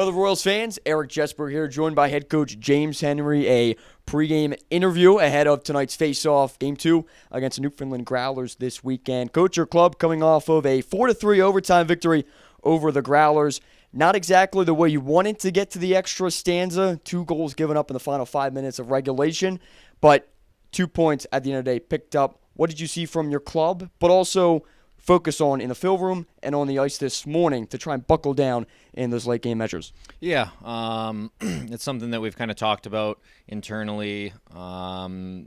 Hello, Royals fans. Erik Jesberger here, joined by head coach James Henry. A pregame interview ahead of tonight's face-off, Game 2 against the Newfoundland Growlers this weekend. Coach, your club coming off of a 4-3 overtime victory over the Growlers. Not exactly the way you wanted to get to the extra stanza. 2 goals given up in the final 5 minutes of regulation, but 2 points at the end of the day picked up. What did you see from your club, but also focus on in the film room and on the ice this morning to try and buckle down in those late game measures? Yeah, it's something that we've kind of talked about internally,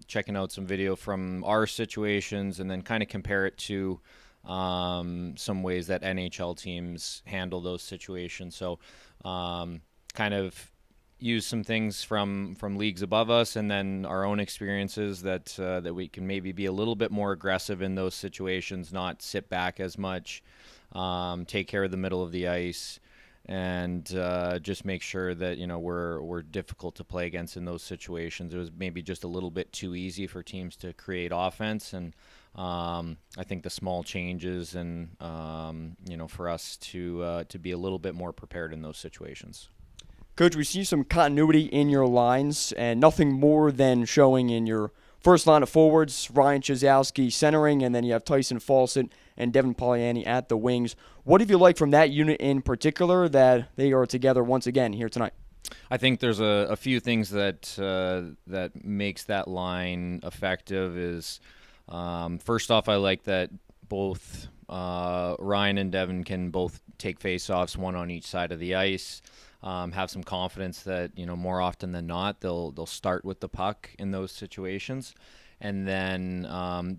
checking out some video from our situations and then kind of compare it to some ways that NHL teams handle those situations. So kind of use some things from leagues above us and then our own experiences that we can maybe be a little bit more aggressive in those situations, not sit back as much, take care of the middle of the ice, and just make sure that we're difficult to play against in those situations. It was maybe just a little bit too easy for teams to create offense, and I think the small changes and for us to be a little bit more prepared in those situations. Coach, we see some continuity in your lines and nothing more than showing in your first line of forwards, Ryan Chazowski centering, and then you have Tyson Fawcett and Devin Poliani at the wings. What have you liked from that unit in particular that they are together once again here tonight? I think there's a few things that makes that line effective. Is first off, I like that both Ryan and Devin can both take face-offs, one on each side of the ice. Have some confidence that more often than not they'll start with the puck in those situations, and then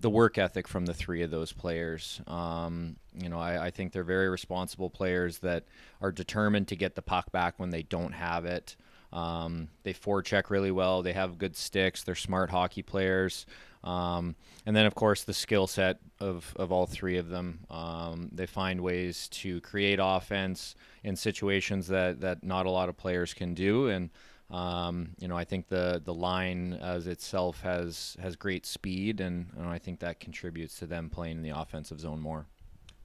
the work ethic from the three of those players. I think they're very responsible players that are determined to get the puck back when they don't have it. They forecheck really well. They have good sticks. They're smart hockey players. And then, of course, the skill set of all three of them. They find ways to create offense in situations that not a lot of players can do. And, I think the line as itself has great speed, and I think that contributes to them playing in the offensive zone more.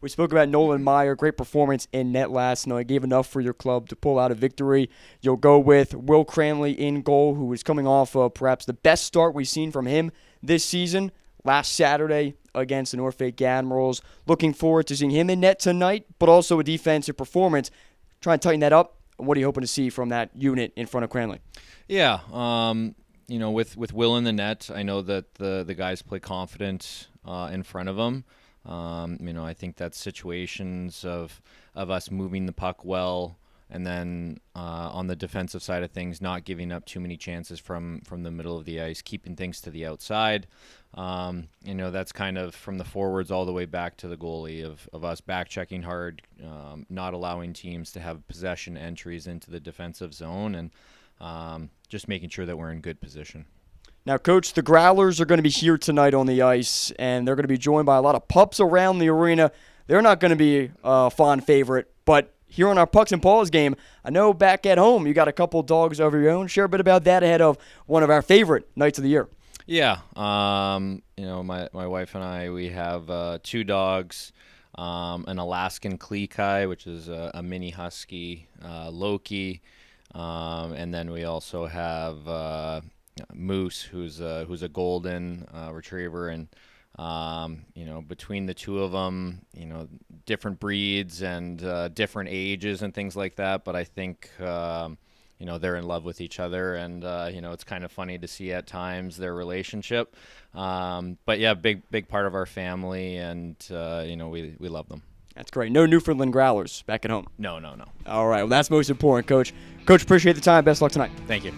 We spoke about Nolan Meyer, great performance in net last night. Gave enough for your club to pull out a victory. You'll go with Will Cranley in goal, who is coming off of perhaps the best start we've seen from him this season, last Saturday against the Norfolk Admirals. Looking forward to seeing him in net tonight, but also a defensive performance. Try and tighten that up. What are you hoping to see from that unit in front of Cranley? Yeah, with Will in the net, I know that the guys play confident in front of him. I think that's situations of us moving the puck well, and then on the defensive side of things, not giving up too many chances from the middle of the ice, keeping things to the outside. That's kind of from the forwards all the way back to the goalie of us back checking hard, not allowing teams to have possession entries into the defensive zone, and just making sure that we're in good position. Now, Coach, the Growlers are going to be here tonight on the ice, and they're going to be joined by a lot of pups around the arena. They're not going to be a fond favorite, but here on our Pucks and Paws game, I know back at home you got a couple dogs of your own. Share a bit about that ahead of one of our favorite nights of the year. Yeah, my wife and I, we have 2 dogs, an Alaskan Klekai, which is a mini husky, Loki, and then we also have Moose, who's a golden retriever, and between the two of them, different breeds and different ages and things like that. But I think they're in love with each other, and it's kind of funny to see at times their relationship. But yeah, big part of our family, and we love them. That's great. No Newfoundland Growlers back at home. No. All right. Well, that's most important, Coach. Coach, appreciate the time. Best luck tonight. Thank you.